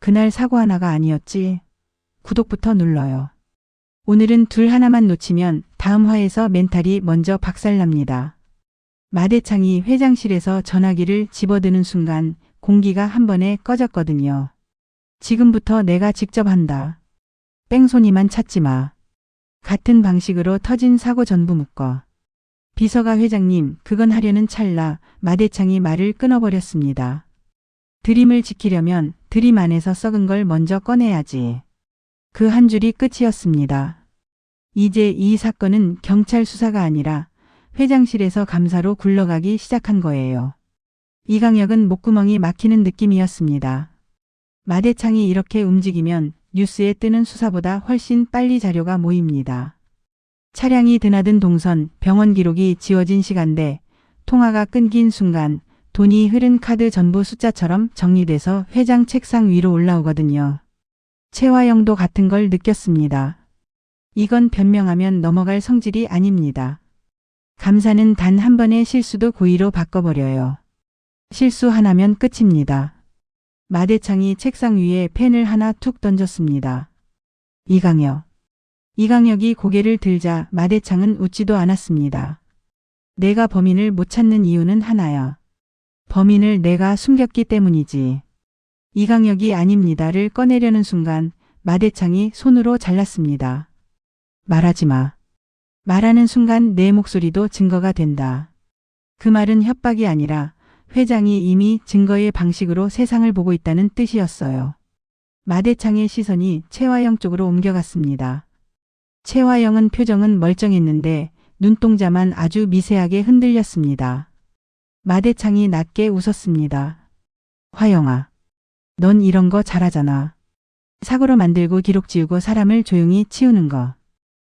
그날 사고 하나가 아니었지. 구독부터 눌러요. 오늘은 둘 하나만 놓치면 다음 화에서 멘탈이 먼저 박살납니다. 마대창이 회장실에서 전화기를 집어드는 순간 공기가 한 번에 꺼졌거든요. 지금부터 내가 직접 한다. 뺑소니만 찾지 마. 같은 방식으로 터진 사고 전부 묶어. 비서가 회장님, 그건 하려는 찰나 마대창이 말을 끊어버렸습니다. 드림을 지키려면 드림 안에서 썩은 걸 먼저 꺼내야지. 그 한 줄이 끝이었습니다. 이제 이 사건은 경찰 수사가 아니라 회장실에서 감사로 굴러가기 시작한 거예요. 이강혁은 목구멍이 막히는 느낌이었습니다. 마대창이 이렇게 움직이면 뉴스에 뜨는 수사보다 훨씬 빨리 자료가 모입니다. 차량이 드나든 동선, 병원 기록이 지워진 시간대, 통화가 끊긴 순간 돈이 흐른 카드 전부 숫자처럼 정리돼서 회장 책상 위로 올라오거든요. 최화영도 같은 걸 느꼈습니다. 이건 변명하면 넘어갈 성질이 아닙니다. 감사는 단 한 번의 실수도 고의로 바꿔버려요. 실수 하나면 끝입니다. 마대창이 책상 위에 펜을 하나 툭 던졌습니다. 이강혁. 이강혁이 고개를 들자 마대창은 웃지도 않았습니다. 내가 범인을 못 찾는 이유는 하나야. 범인을 내가 숨겼기 때문이지. 이강혁이 아닙니다를 꺼내려는 순간 마대창이 손으로 잘랐습니다. 말하지 마. 말하는 순간 내 목소리도 증거가 된다. 그 말은 협박이 아니라 회장이 이미 증거의 방식으로 세상을 보고 있다는 뜻이었어요. 마대창의 시선이 최화영 쪽으로 옮겨갔습니다. 최화영은 표정은 멀쩡했는데 눈동자만 아주 미세하게 흔들렸습니다. 마대창이 낮게 웃었습니다. 화영아, 넌 이런 거 잘하잖아. 사고로 만들고 기록 지우고 사람을 조용히 치우는 거.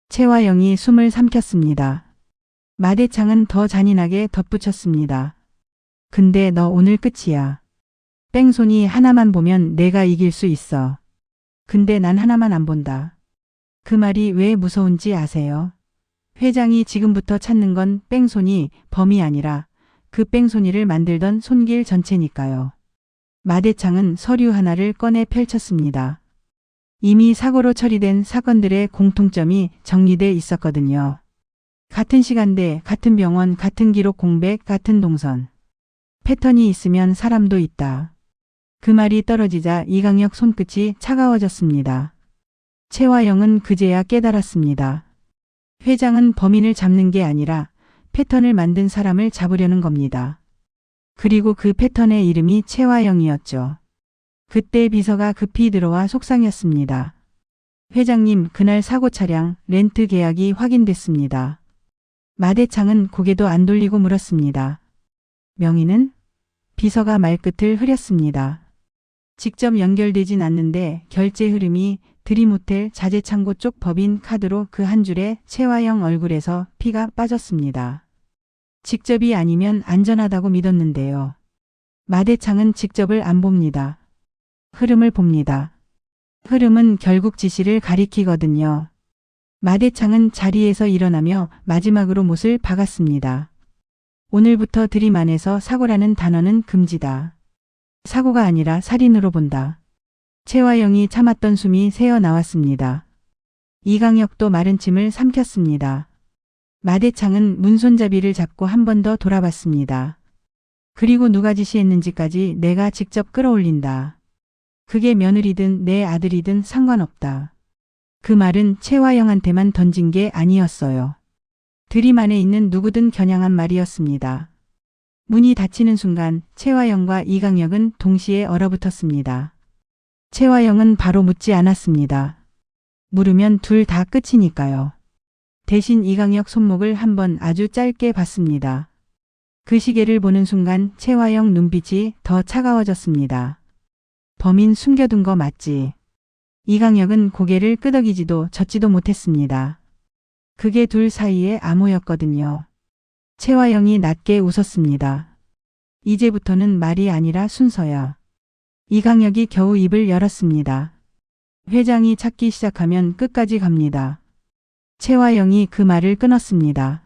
최화영이 숨을 삼켰습니다. 마대창은 더 잔인하게 덧붙였습니다. 근데 너 오늘 끝이야. 뺑소니 하나만 보면 내가 이길 수 있어. 근데 난 하나만 안 본다. 그 말이 왜 무서운지 아세요? 회장이 지금부터 찾는 건 뺑소니 범이 아니라 그 뺑소니를 만들던 손길 전체니까요. 마대창은 서류 하나를 꺼내 펼쳤습니다. 이미 사고로 처리된 사건들의 공통점이 정리돼 있었거든요. 같은 시간대, 같은 병원, 같은 기록 공백, 같은 동선. 패턴이 있으면 사람도 있다. 그 말이 떨어지자 이강혁 손끝이 차가워졌습니다. 최화영은 그제야 깨달았습니다. 회장은 범인을 잡는 게 아니라 패턴을 만든 사람을 잡으려는 겁니다. 그리고 그 패턴의 이름이 최화영이었죠. 그때 비서가 급히 들어와 속상했습니다. 회장님, 그날 사고 차량 렌트 계약이 확인됐습니다. 마대창은 고개도 안 돌리고 물었습니다. 명의는? 비서가 말끝을 흐렸습니다. 직접 연결되진 않는데 결제 흐름이 드림호텔 자재창고 쪽 법인 카드로 그 한 줄에 최화영 얼굴에서 피가 빠졌습니다. 직접이 아니면 안전하다고 믿었는데요. 마대창은 직접을 안 봅니다. 흐름을 봅니다. 흐름은 결국 지시를 가리키거든요. 마대창은 자리에서 일어나며 마지막으로 못을 박았습니다. 오늘부터 드림 안에서 사고라는 단어는 금지다. 사고가 아니라 살인으로 본다. 최화영이 참았던 숨이 새어 나왔습니다. 이강혁도 마른 침을 삼켰습니다. 마대창은 문손잡이를 잡고 한 번 더 돌아봤습니다. 그리고 누가 지시했는지까지 내가 직접 끌어올린다. 그게 며느리든 내 아들이든 상관없다. 그 말은 최화영한테만 던진 게 아니었어요. 드림 안에 있는 누구든 겨냥한 말이었습니다. 문이 닫히는 순간 최화영과 이강혁은 동시에 얼어붙었습니다. 최화영은 바로 묻지 않았습니다. 물으면 둘 다 끝이니까요. 대신 이강혁 손목을 한번 아주 짧게 봤습니다. 그 시계를 보는 순간 최화영 눈빛이 더 차가워졌습니다. 범인 숨겨둔 거 맞지? 이강혁은 고개를 끄덕이지도 젓지도 못했습니다. 그게 둘 사이의 암호였거든요. 최화영이 낮게 웃었습니다. 이제부터는 말이 아니라 순서야. 이강혁이 겨우 입을 열었습니다. 회장이 찾기 시작하면 끝까지 갑니다. 최화영이 그 말을 끊었습니다.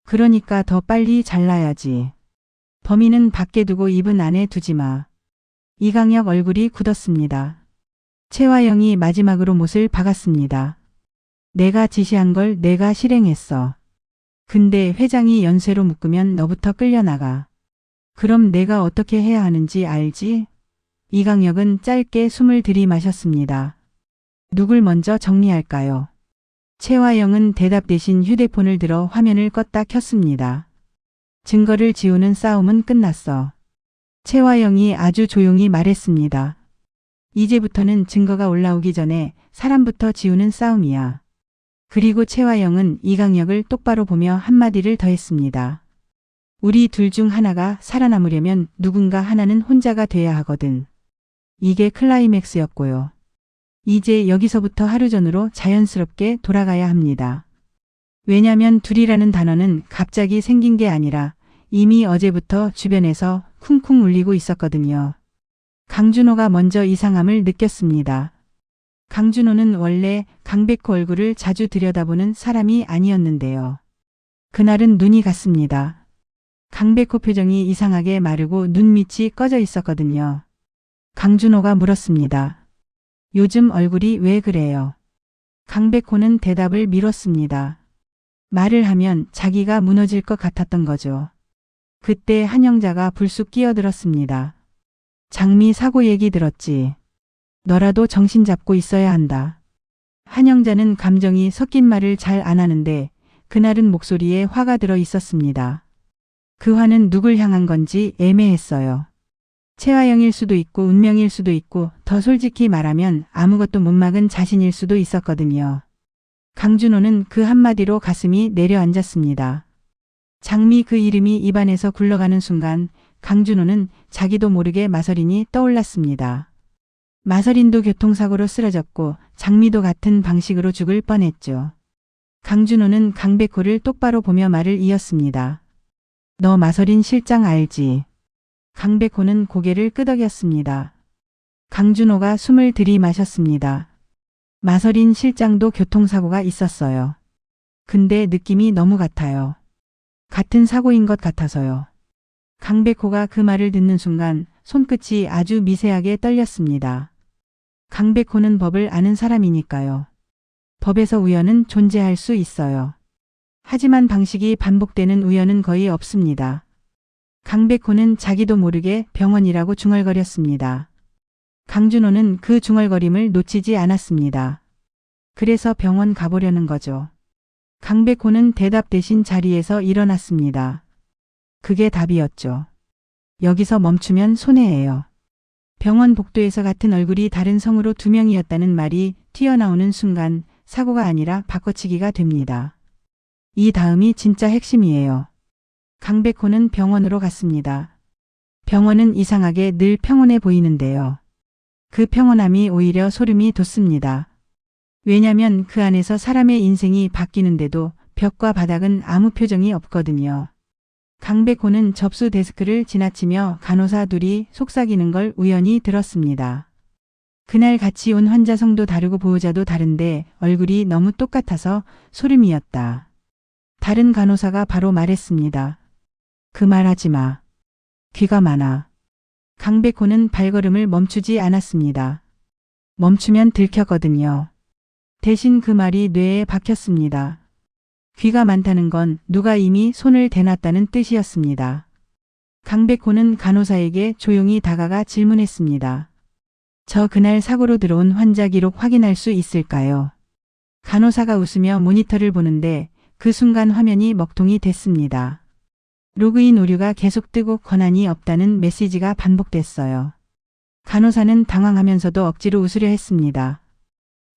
그러니까 더 빨리 잘라야지. 범인은 밖에 두고 입은 안에 두지 마. 이강혁 얼굴이 굳었습니다. 최화영이 마지막으로 못을 박았습니다. 내가 지시한 걸 내가 실행했어. 근데 회장이 연쇄로 묶으면 너부터 끌려나가. 그럼 내가 어떻게 해야 하는지 알지? 이강혁은 짧게 숨을 들이마셨습니다. 누굴 먼저 정리할까요? 최화영은 대답 대신 휴대폰을 들어 화면을 껐다 켰습니다. 증거를 지우는 싸움은 끝났어. 최화영이 아주 조용히 말했습니다. 이제부터는 증거가 올라오기 전에 사람부터 지우는 싸움이야. 그리고 최화영은 이강혁을 똑바로 보며 한마디를 더했습니다. 우리 둘 중 하나가 살아남으려면 누군가 하나는 혼자가 돼야 하거든. 이게 클라이맥스였고요. 이제 여기서부터 하루 전으로 자연스럽게 돌아가야 합니다. 왜냐면 둘이라는 단어는 갑자기 생긴 게 아니라 이미 어제부터 주변에서 쿵쿵 울리고 있었거든요. 강준호가 먼저 이상함을 느꼈습니다. 강준호는 원래 강백호 얼굴을 자주 들여다보는 사람이 아니었는데요. 그날은 눈이 갔습니다. 강백호 표정이 이상하게 마르고 눈밑이 꺼져 있었거든요. 강준호가 물었습니다. 요즘 얼굴이 왜 그래요? 강백호는 대답을 미뤘습니다. 말을 하면 자기가 무너질 것 같았던 거죠. 그때 한영자가 불쑥 끼어들었습니다. 장미 사고 얘기 들었지. 너라도 정신 잡고 있어야 한다. 한영자는 감정이 섞인 말을 잘 안 하는데 그날은 목소리에 화가 들어 있었습니다. 그 화는 누굴 향한 건지 애매했어요. 최화영일 수도 있고 운명일 수도 있고 더 솔직히 말하면 아무것도 못 막은 자신일 수도 있었거든요. 강준호는 그 한마디로 가슴이 내려앉았습니다. 장미 그 이름이 입안에서 굴러가는 순간 강준호는 자기도 모르게 마서린이 떠올랐습니다. 마서린도 교통사고로 쓰러졌고 장미도 같은 방식으로 죽을 뻔했죠. 강준호는 강백호를 똑바로 보며 말을 이었습니다. 너 마서린 실장 알지? 강백호는 고개를 끄덕였습니다. 강준호가 숨을 들이마셨습니다. 마서린 실장도 교통사고가 있었어요. 근데 느낌이 너무 같아요. 같은 사고인 것 같아서요. 강백호가 그 말을 듣는 순간 손끝이 아주 미세하게 떨렸습니다. 강백호는 법을 아는 사람이니까요. 법에서 우연은 존재할 수 있어요. 하지만 방식이 반복되는 우연은 거의 없습니다. 강백호는 자기도 모르게 병원이라고 중얼거렸습니다. 강준호는 그 중얼거림을 놓치지 않았습니다. 그래서 병원 가보려는 거죠. 강백호는 대답 대신 자리에서 일어났습니다. 그게 답이었죠. 여기서 멈추면 손해예요. 병원 복도에서 같은 얼굴이 다른 성으로 두 명이었다는 말이 튀어나오는 순간 사고가 아니라 바꿔치기가 됩니다. 이 다음이 진짜 핵심이에요. 강백호는 병원으로 갔습니다. 병원은 이상하게 늘 평온해 보이는데요. 그 평온함이 오히려 소름이 돋습니다. 왜냐면 그 안에서 사람의 인생이 바뀌는데도 벽과 바닥은 아무 표정이 없거든요. 강백호는 접수 데스크를 지나치며 간호사 둘이 속삭이는 걸 우연히 들었습니다. 그날 같이 온 환자 성도 다르고 보호자도 다른데 얼굴이 너무 똑같아서 소름이었다. 다른 간호사가 바로 말했습니다. 그 말 하지 마. 귀가 많아. 강백호는 발걸음을 멈추지 않았습니다. 멈추면 들켰거든요. 대신 그 말이 뇌에 박혔습니다. 귀가 많다는 건 누가 이미 손을 대놨다는 뜻이었습니다. 강백호는 간호사에게 조용히 다가가 질문했습니다. 저 그날 사고로 들어온 환자 기록 확인할 수 있을까요? 간호사가 웃으며 모니터를 보는데 그 순간 화면이 먹통이 됐습니다. 로그인 오류가 계속 뜨고 권한이 없다는 메시지가 반복됐어요. 간호사는 당황하면서도 억지로 웃으려 했습니다.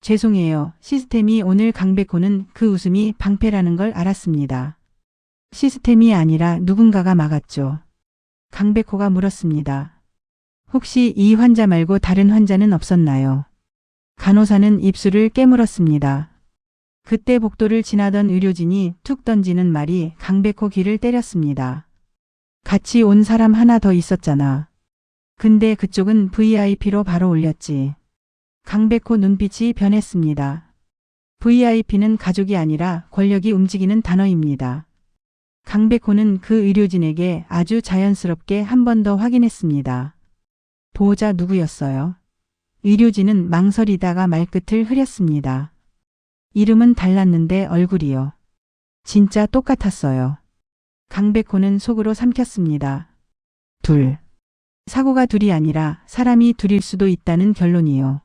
죄송해요. 시스템이 오늘 강백호는 그 웃음이 방패라는 걸 알았습니다. 시스템이 아니라 누군가가 막았죠. 강백호가 물었습니다. 혹시 이 환자 말고 다른 환자는 없었나요? 간호사는 입술을 깨물었습니다. 그때 복도를 지나던 의료진이 툭 던지는 말이 강백호 귀를 때렸습니다. 같이 온 사람 하나 더 있었잖아. 근데 그쪽은 VIP로 바로 올렸지. 강백호 눈빛이 변했습니다. VIP는 가족이 아니라 권력이 움직이는 단어입니다. 강백호는 그 의료진에게 아주 자연스럽게 한 번 더 확인했습니다. 보호자 누구였어요? 의료진은 망설이다가 말끝을 흐렸습니다. 이름은 달랐는데 얼굴이요. 진짜 똑같았어요. 강백호는 속으로 삼켰습니다. 둘. 사고가 둘이 아니라 사람이 둘일 수도 있다는 결론이요.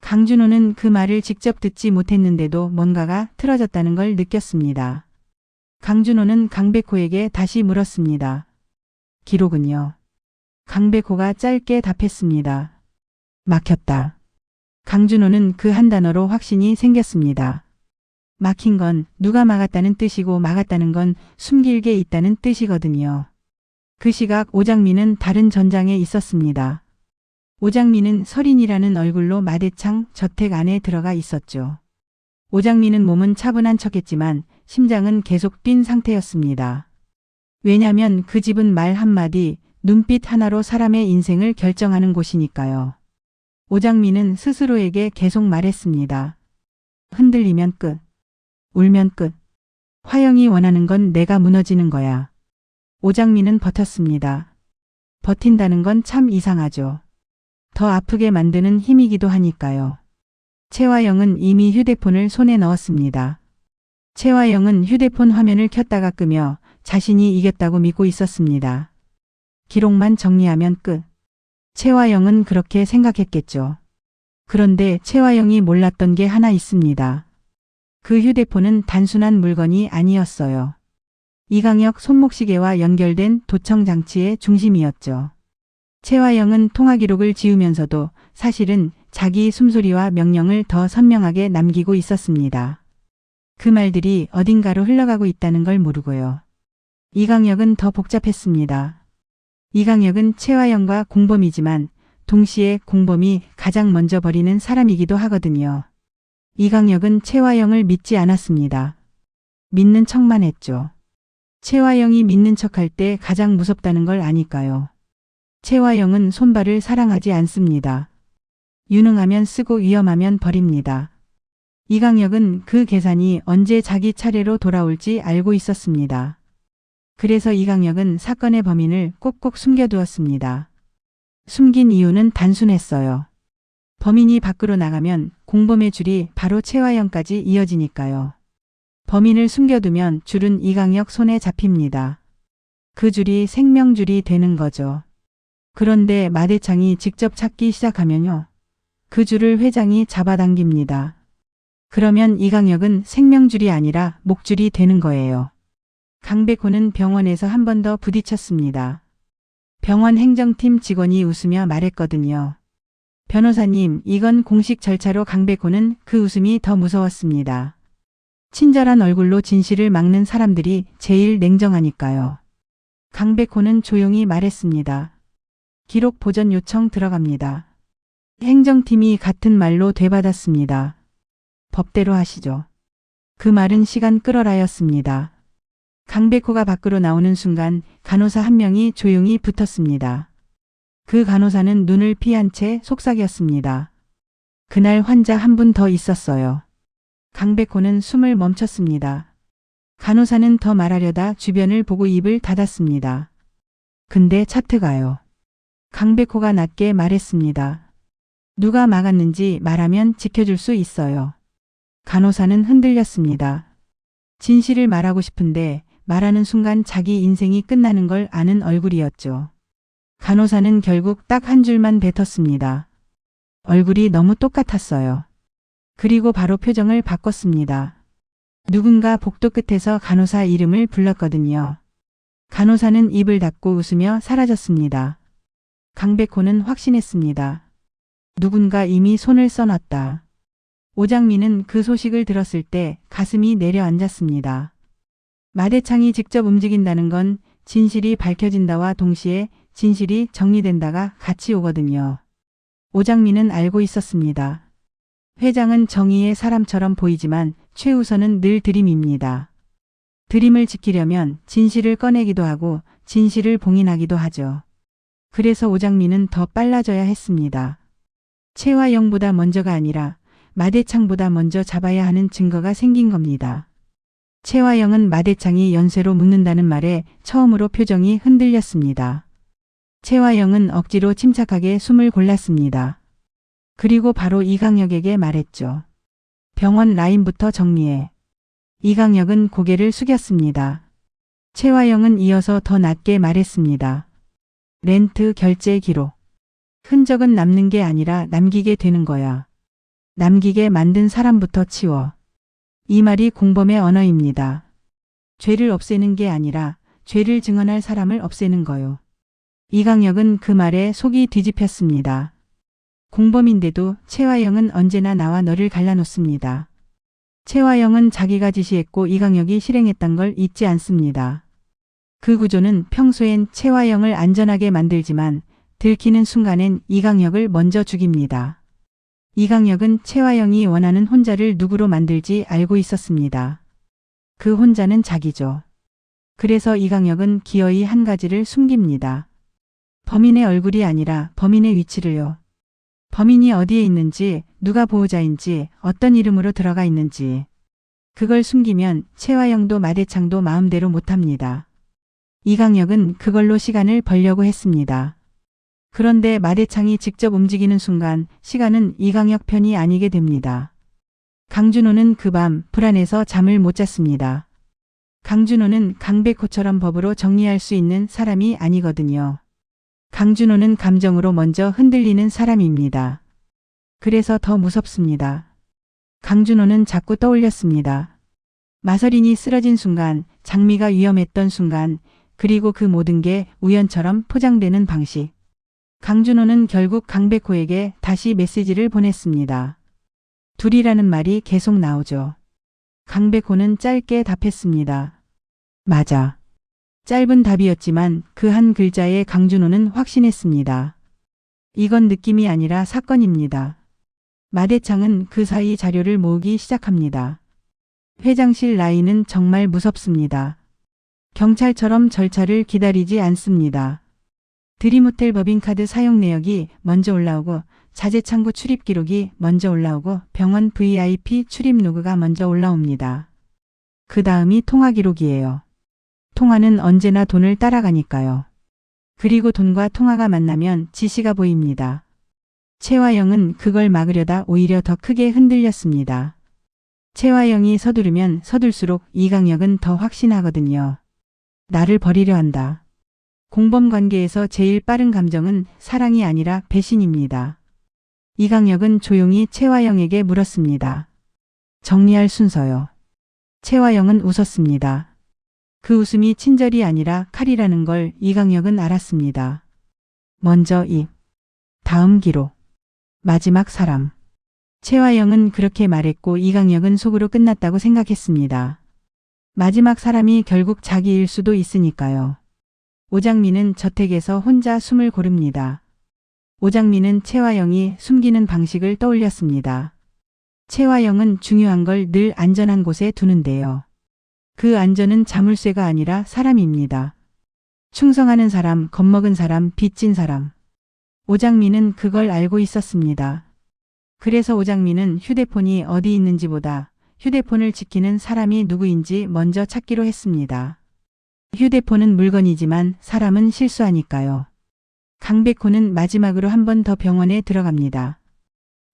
강준호는 그 말을 직접 듣지 못했는데도 뭔가가 틀어졌다는 걸 느꼈습니다. 강준호는 강백호에게 다시 물었습니다. 기록은요? 강백호가 짧게 답했습니다. 막혔다. 강준호는 그 한 단어로 확신이 생겼습니다. 막힌 건 누가 막았다는 뜻이고 막았다는 건 숨길게 있다는 뜻이거든요. 그 시각 오장민은 다른 전장에 있었습니다. 오장민은 설인이라는 얼굴로 마대창 저택 안에 들어가 있었죠. 오장민은 몸은 차분한 척했지만 심장은 계속 뛴 상태였습니다. 왜냐면 그 집은 말 한마디, 눈빛 하나로 사람의 인생을 결정하는 곳이니까요. 오장민은 스스로에게 계속 말했습니다. 흔들리면 끝. 울면 끝. 화영이 원하는 건 내가 무너지는 거야. 오장민은 버텼습니다. 버틴다는 건 참 이상하죠. 더 아프게 만드는 힘이기도 하니까요. 최화영은 이미 휴대폰을 손에 넣었습니다. 최화영은 휴대폰 화면을 켰다가 끄며 자신이 이겼다고 믿고 있었습니다. 기록만 정리하면 끝. 최화영은 그렇게 생각했겠죠. 그런데 최화영이 몰랐던 게 하나 있습니다. 그 휴대폰은 단순한 물건이 아니었어요. 이강혁 손목시계와 연결된 도청 장치의 중심이었죠. 최화영은 통화 기록을 지우면서도 사실은 자기 숨소리와 명령을 더 선명하게 남기고 있었습니다. 그 말들이 어딘가로 흘러가고 있다는 걸 모르고요. 이강혁은 더 복잡했습니다. 이강혁은 최화영과 공범이지만 동시에 공범이 가장 먼저 버리는 사람이기도 하거든요. 이강혁은 최화영을 믿지 않았습니다. 믿는 척만 했죠. 최화영이 믿는 척할 때 가장 무섭다는 걸 아니까요. 최화영은 손발을 사랑하지 않습니다. 유능하면 쓰고 위험하면 버립니다. 이강혁은 그 계산이 언제 자기 차례로 돌아올지 알고 있었습니다. 그래서 이강혁은 사건의 범인을 꼭꼭 숨겨두었습니다. 숨긴 이유는 단순했어요. 범인이 밖으로 나가면 공범의 줄이 바로 최화영까지 이어지니까요. 범인을 숨겨두면 줄은 이강혁 손에 잡힙니다. 그 줄이 생명줄이 되는 거죠. 그런데 마대창이 직접 찾기 시작하면요. 그 줄을 회장이 잡아당깁니다. 그러면 이강혁은 생명줄이 아니라 목줄이 되는 거예요. 강백호는 병원에서 한 번 더 부딪혔습니다. 병원 행정팀 직원이 웃으며 말했거든요. 변호사님, 이건 공식 절차로. 강백호는 그 웃음이 더 무서웠습니다. 친절한 얼굴로 진실을 막는 사람들이 제일 냉정하니까요. 강백호는 조용히 말했습니다. 기록 보전 요청 들어갑니다. 행정팀이 같은 말로 되받았습니다. 법대로 하시죠. 그 말은 시간 끌어라였습니다. 강백호가 밖으로 나오는 순간 간호사 한 명이 조용히 붙었습니다. 그 간호사는 눈을 피한 채 속삭였습니다. 그날 환자 한 분 더 있었어요. 강백호는 숨을 멈췄습니다. 간호사는 더 말하려다 주변을 보고 입을 닫았습니다. 근데 차트가요. 강백호가 낮게 말했습니다. 누가 막았는지 말하면 지켜줄 수 있어요. 간호사는 흔들렸습니다. 진실을 말하고 싶은데 말하는 순간 자기 인생이 끝나는 걸 아는 얼굴이었죠. 간호사는 결국 딱 한 줄만 뱉었습니다. 얼굴이 너무 똑같았어요. 그리고 바로 표정을 바꿨습니다. 누군가 복도 끝에서 간호사 이름을 불렀거든요. 간호사는 입을 닫고 웃으며 사라졌습니다. 강백호는 확신했습니다. 누군가 이미 손을 써놨다. 오장민은 그 소식을 들었을 때 가슴이 내려앉았습니다. 마대창이 직접 움직인다는 건 진실이 밝혀진다와 동시에 진실이 정리된다가 같이 오거든요. 오장민은 알고 있었습니다. 회장은 정의의 사람처럼 보이지만 최우선은 늘 드림입니다. 드림을 지키려면 진실을 꺼내기도 하고 진실을 봉인하기도 하죠. 그래서 오장민은 더 빨라져야 했습니다. 최화영보다 먼저가 아니라 마대창보다 먼저 잡아야 하는 증거가 생긴 겁니다. 최화영은 마대창이 연쇄로 묻는다는 말에 처음으로 표정이 흔들렸습니다. 최화영은 억지로 침착하게 숨을 골랐습니다. 그리고 바로 이강혁에게 말했죠. 병원 라인부터 정리해. 이강혁은 고개를 숙였습니다. 최화영은 이어서 더 낮게 말했습니다. 렌트 결제 기록. 흔적은 남는 게 아니라 남기게 되는 거야. 남기게 만든 사람부터 치워. 이 말이 공범의 언어입니다. 죄를 없애는 게 아니라 죄를 증언할 사람을 없애는 거요. 이강혁은 그 말에 속이 뒤집혔습니다. 공범인데도 최화영은 언제나 나와 너를 갈라놓습니다. 최화영은 자기가 지시했고 이강혁이 실행했던 걸 잊지 않습니다. 그 구조는 평소엔 최화영을 안전하게 만들지만 들키는 순간엔 이강혁을 먼저 죽입니다. 이강혁은 최화영이 원하는 혼자를 누구로 만들지 알고 있었습니다. 그 혼자는 자기죠. 그래서 이강혁은 기어이 한 가지를 숨깁니다. 범인의 얼굴이 아니라 범인의 위치를요. 범인이 어디에 있는지, 누가 보호자인지, 어떤 이름으로 들어가 있는지. 그걸 숨기면 최화영도 마대창도 마음대로 못합니다. 이강혁은 그걸로 시간을 벌려고 했습니다. 그런데 마대창이 직접 움직이는 순간 시간은 이강혁 편이 아니게 됩니다. 강준호는 그 밤 불안해서 잠을 못 잤습니다. 강준호는 강백호처럼 법으로 정리할 수 있는 사람이 아니거든요. 강준호는 감정으로 먼저 흔들리는 사람입니다. 그래서 더 무섭습니다. 강준호는 자꾸 떠올렸습니다. 마서린이 쓰러진 순간, 장미가 위험했던 순간, 그리고 그 모든 게 우연처럼 포장되는 방식. 강준호는 결국 강백호에게 다시 메시지를 보냈습니다. 둘이라는 말이 계속 나오죠. 강백호는 짧게 답했습니다. 맞아. 짧은 답이었지만 그 한 글자에 강준호는 확신했습니다. 이건 느낌이 아니라 사건입니다. 마대창은 그 사이 자료를 모으기 시작합니다. 회장실 라인은 정말 무섭습니다. 경찰처럼 절차를 기다리지 않습니다. 드림호텔 법인카드 사용 내역이 먼저 올라오고 자재창고 출입 기록이 먼저 올라오고 병원 VIP 출입 로그가 먼저 올라옵니다. 그 다음이 통화 기록이에요. 통화는 언제나 돈을 따라가니까요. 그리고 돈과 통화가 만나면 지시가 보입니다. 최화영은 그걸 막으려다 오히려 더 크게 흔들렸습니다. 최화영이 서두르면 서둘수록 이강혁은 더 확신하거든요. 나를 버리려 한다. 공범 관계에서 제일 빠른 감정은 사랑이 아니라 배신입니다. 이강혁은 조용히 최화영에게 물었습니다. 정리할 순서요. 최화영은 웃었습니다. 그 웃음이 친절이 아니라 칼이라는 걸 이강혁은 알았습니다. 먼저 입, 다음 기록, 마지막 사람. 최화영은 그렇게 말했고 이강혁은 속으로 끝났다고 생각했습니다. 마지막 사람이 결국 자기일 수도 있으니까요. 오장민은 저택에서 혼자 숨을 고릅니다. 오장민은 최화영이 숨기는 방식을 떠올렸습니다. 최화영은 중요한 걸 늘 안전한 곳에 두는데요. 그 안전은 자물쇠가 아니라 사람입니다. 충성하는 사람, 겁먹은 사람, 빚진 사람. 오장민은 그걸 알고 있었습니다. 그래서 오장민은 휴대폰이 어디 있는지보다 휴대폰을 지키는 사람이 누구인지 먼저 찾기로 했습니다. 휴대폰은 물건이지만 사람은 실수하니까요. 강백호는 마지막으로 한 번 더 병원에 들어갑니다.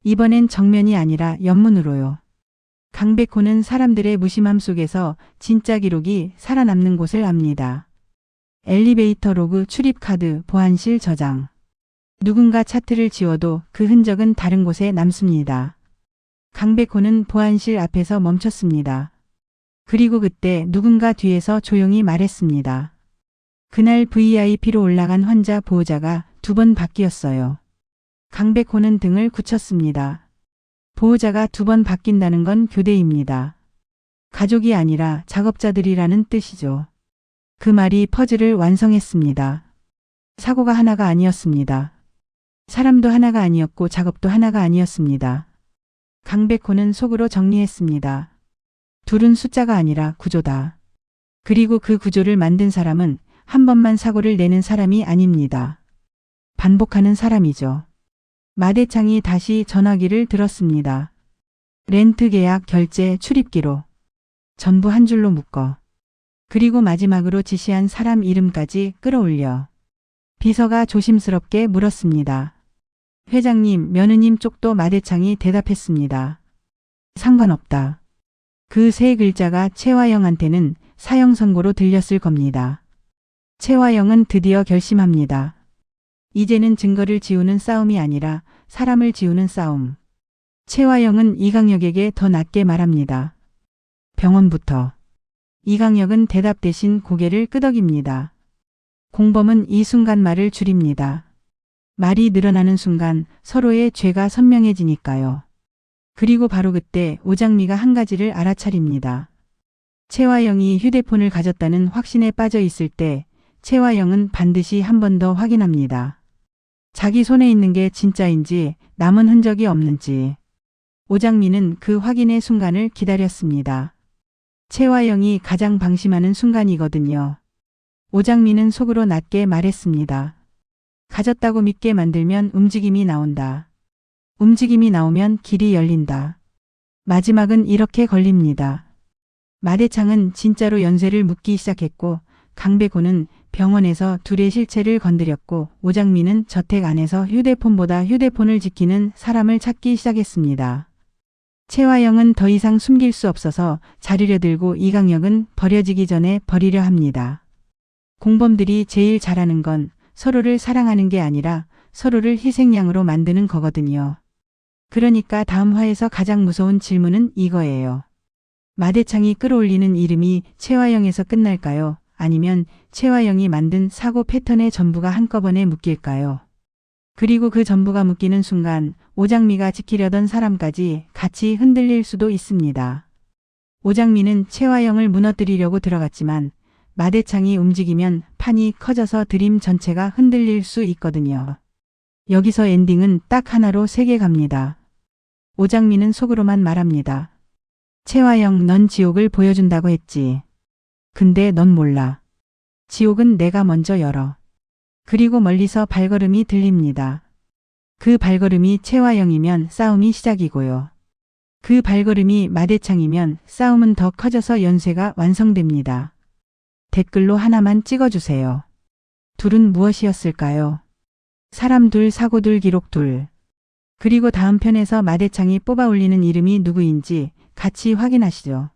이번엔 정면이 아니라 옆문으로요. 강백호는 사람들의 무심함 속에서 진짜 기록이 살아남는 곳을 압니다. 엘리베이터 로그, 출입카드, 보안실 저장. 누군가 차트를 지워도 그 흔적은 다른 곳에 남습니다. 강백호는 보안실 앞에서 멈췄습니다. 그리고 그때 누군가 뒤에서 조용히 말했습니다. 그날 VIP로 올라간 환자 보호자가 2번 바뀌었어요. 강백호는 등을 굳혔습니다. 보호자가 2번 바뀐다는 건 교대입니다. 가족이 아니라 작업자들이라는 뜻이죠. 그 말이 퍼즐을 완성했습니다. 사고가 하나가 아니었습니다. 사람도 하나가 아니었고 작업도 하나가 아니었습니다. 강백호는 속으로 정리했습니다. 둘은 숫자가 아니라 구조다. 그리고 그 구조를 만든 사람은 한 번만 사고를 내는 사람이 아닙니다. 반복하는 사람이죠. 마대창이 다시 전화기를 들었습니다. 렌트 계약, 결제, 출입 기록. 전부 한 줄로 묶어. 그리고 마지막으로 지시한 사람 이름까지 끌어올려. 비서가 조심스럽게 물었습니다. 회장님, 며느님 쪽도 마대창이 대답했습니다. 상관없다. 그 세 글자가 최화영한테는 사형 선고로 들렸을 겁니다. 최화영은 드디어 결심합니다. 이제는 증거를 지우는 싸움이 아니라 사람을 지우는 싸움. 최화영은 이강혁에게 더 낮게 말합니다. 병원부터. 이강혁은 대답 대신 고개를 끄덕입니다. 공범은 이 순간 말을 줄입니다. 말이 늘어나는 순간 서로의 죄가 선명해지니까요. 그리고 바로 그때 오장미가 한 가지를 알아차립니다. 최화영이 휴대폰을 가졌다는 확신에 빠져 있을 때 최화영은 반드시 한 번 더 확인합니다. 자기 손에 있는 게 진짜인지 남은 흔적이 없는지. 오장미는 그 확인의 순간을 기다렸습니다. 최화영이 가장 방심하는 순간이거든요. 오장미는 속으로 낮게 말했습니다. 가졌다고 믿게 만들면 움직임이 나온다. 움직임이 나오면 길이 열린다. 마지막은 이렇게 걸립니다. 마대창은 진짜로 연쇄를 묻기 시작했고 강백호는 병원에서 둘의 실체를 건드렸고 오장미는 저택 안에서 휴대폰보다 휴대폰을 지키는 사람을 찾기 시작했습니다. 최화영은 더 이상 숨길 수 없어서 자르려 들고 이강혁은 버려지기 전에 버리려 합니다. 공범들이 제일 잘하는 건 서로를 사랑하는 게 아니라 서로를 희생양으로 만드는 거거든요. 그러니까 다음 화에서 가장 무서운 질문은 이거예요. 마대창이 끌어올리는 이름이 최화영에서 끝날까요? 아니면 최화영이 만든 사고 패턴의 전부가 한꺼번에 묶일까요? 그리고 그 전부가 묶이는 순간 오장미가 지키려던 사람까지 같이 흔들릴 수도 있습니다. 오장미는 최화영을 무너뜨리려고 들어갔지만 마대창이 움직이면 판이 커져서 드림 전체가 흔들릴 수 있거든요. 여기서 엔딩은 딱 하나로 세게 갑니다. 오장미는 속으로만 말합니다. 최화영, 넌 지옥을 보여준다고 했지. 근데 넌 몰라. 지옥은 내가 먼저 열어. 그리고 멀리서 발걸음이 들립니다. 그 발걸음이 최화영이면 싸움이 시작이고요. 그 발걸음이 마대창이면 싸움은 더 커져서 연쇄가 완성됩니다. 댓글로 하나만 찍어주세요. 둘은 무엇이었을까요? 사람 둘, 사고 둘, 기록 둘. 그리고 다음 편에서 마대창이 뽑아 올리는 이름이 누구인지 같이 확인하시죠.